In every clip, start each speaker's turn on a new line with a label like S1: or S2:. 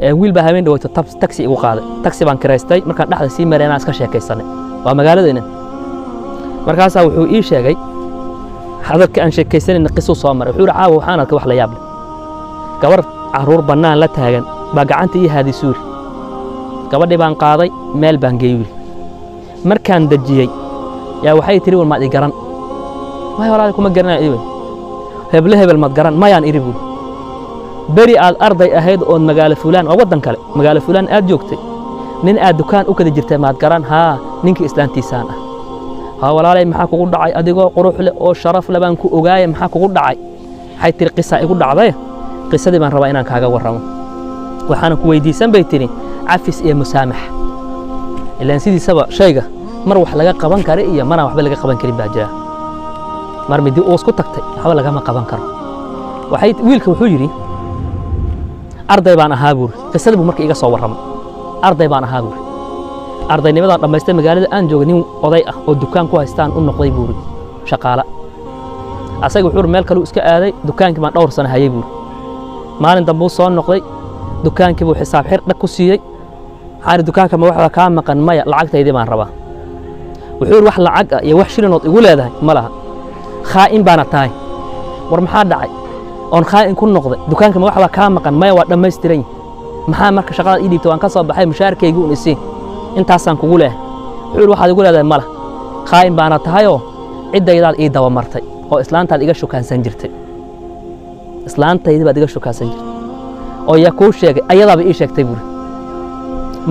S1: wiil baa habeen dhawayto taxi igu qaaday taxi baan kireystay markaan dhaxda sii maray inaan iska sheekaysanay waa magaaladeenna markaas wuxuu ii sheegay hadalka aan sheekaysanayna qiso soo maray wuxuu caawa waxaan arkay wax la yaab leh gabar caruur banaan la taagan baa gacanta ii haadi suuri gabadhii baan qaaday meel baan geeyay markaan dajiyay yaa waxay tiri wal ma ii garan way walaal kuma garanayo hebel mad garan mayaan iri buu bari aad arday ahayd oo magaalo fulaan oo wadan kale magaalo fulaan aad joogtay nin aad dukaan u kala jirtay maad garan ninkii islaantiisaan walaalay maxaa kugu dhacay adigoo qurux leh oo sharaf leh baan ku ogaayay maxaa kugu dhacay waxay tiri qisa igu dhacday qisadii baan rabaa inaan kaaga warramo waxaan ku weydiisan bay tiri cafis iyo musaamax ilaan sidiisaba shayga mar wax laga qaban karo iyo mar waxba laga qaban karin baa jira mar midii oo isku tagtay waxba laga ma qaban karo waxay wiilka wuxuu yiri arday baan ahaa buur qisadii markii iga soo warramay arday baan ahaa buur ardaynimada dhamaystay magaalada aan joogay nin oday ah oo dukaan ku haystaan u noqday buur shaqaale asaga wuxuu meel kale iska aaday dukaankii baan dhowr sano hayay buur maalin dambe uu soo noqday dukaankii buu xisaab xir dhag ku siiyay xaari dukaanka ma waxa ka maqan maya lacagtaydii baan rabaa wuxuu wax lacag ah iyo wax shilinood igu leedahay ma laha khaa'in baana tahay war maxaa dhacay on khaa'in ku noqday dukaanka ma waxa ka maqan maya waa dhameystiran maxaa marka shaqada ii dhiibtay waan ka soo baxay mushaarkaygu u isii intaasaan kugu leeyahay wuxuu waxaad igu leedahay ma laha khaa'in baana tahay oo cidaydaad ii daba martay oo islaantaad iga shukaansan jirtay islaantaydii baad iga shukaansan jirtay oo yaa kuu sheegay ayadaaba ii sheegtay buuri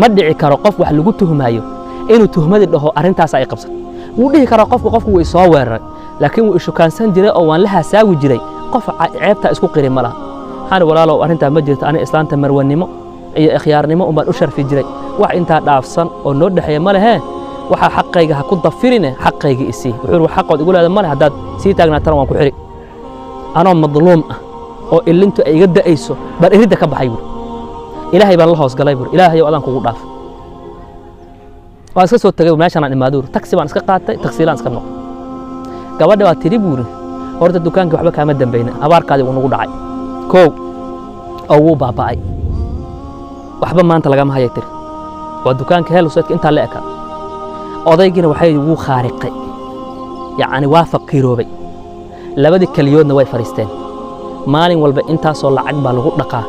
S1: ma dhici karo qof wax lagu tuhmaayo inuu tuhmadii dhaho arrintaas ay qabsan wuu dhihi karaa qofku wuu soo weeraray laakiin wuu shukaansan jiray oo waan la hasaawi jiray qof ceebta isku qiri ma laha waxaan walaalow arrintaa ma jirto aniga islaanta marwanimo iyo ikhyaarnimo baan u sharfi jiray wax intaa dhaafsan oo noo dhaxeeya ma lehe waxa xaqayga ha ku dafirine xaqayga isii wuxuu xaqood igu leedahay ma leh haddaad sii taagnaatana waan ku xiri anoo madluum ah oo ilintu ay iga da'ayso baan iridda ka baxay buur ilaahay baan la hoos galay buur ilaahay oo adan kugu dhaaf waan iska soo tagay meeshaan aan imaado taxi baan iska qaatay taxiilaan iska noqday gabadha waa tiri buur horta dukaanka waxba kaama dambayna abaarkaadi uu nagu dhacay koow oo wuu baaba'ay waxba maanta lagama hayay tiri waa dukaanka helo sadka inta la eka odaygina waxay wuu khaariqay yaani waa faqiiroobay labadii kaliyoodna way fariisteen maalin walba intaasoo lacag baa lagu dhaqaa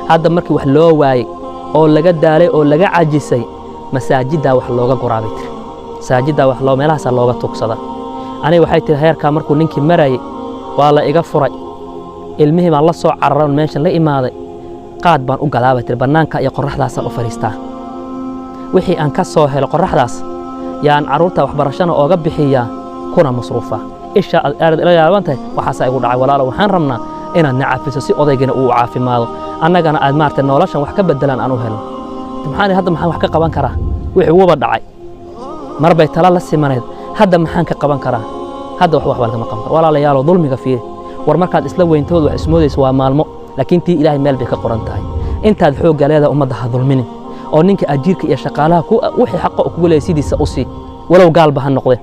S1: hadda markii wax loo waayay oo laga daalay oo laga cajisay masaajidda wax looga goraabay tiri masaajidda wax loo meelahaas looga tuugsada aniga waxay tiri heerka markuu ninkii marayay waa la iga furay ilmihii baan la soo cararan meeshan la imaaday qaad baan u galaabay tiri banaanka iyo qorraxdaas u fariistaa wixii aan ka soo helo qorraxdaas yaan caruurta waxbarashada ooga bixiyaa kuna masruufa isha aad ila yaabantahay waxa igu dhacay walaalo waxaan rabnaa inaan nacafiso si odaygana uu caafimaado annagana aad maartay noloshan wax ka bedelaan aan u helno hadda maxaan wax ka qaban karaa wixii wuba dhacay marbay tala la simaneed hadda maxaan ka qaban karaa hadda wax laga qaban karo walaalayaal dulmiga fiir war markaad isla weyntood wax ismoodayso waa maalmo laakiin tii ilaahay meel bay ka qoran tahay intaad xoog galeeda ummadda ha dulminin oo ninka ajiirka iyo shaqaalaha wixii xaq u kugu leeyahay sidiisa u sii walow gaalba ha noqdee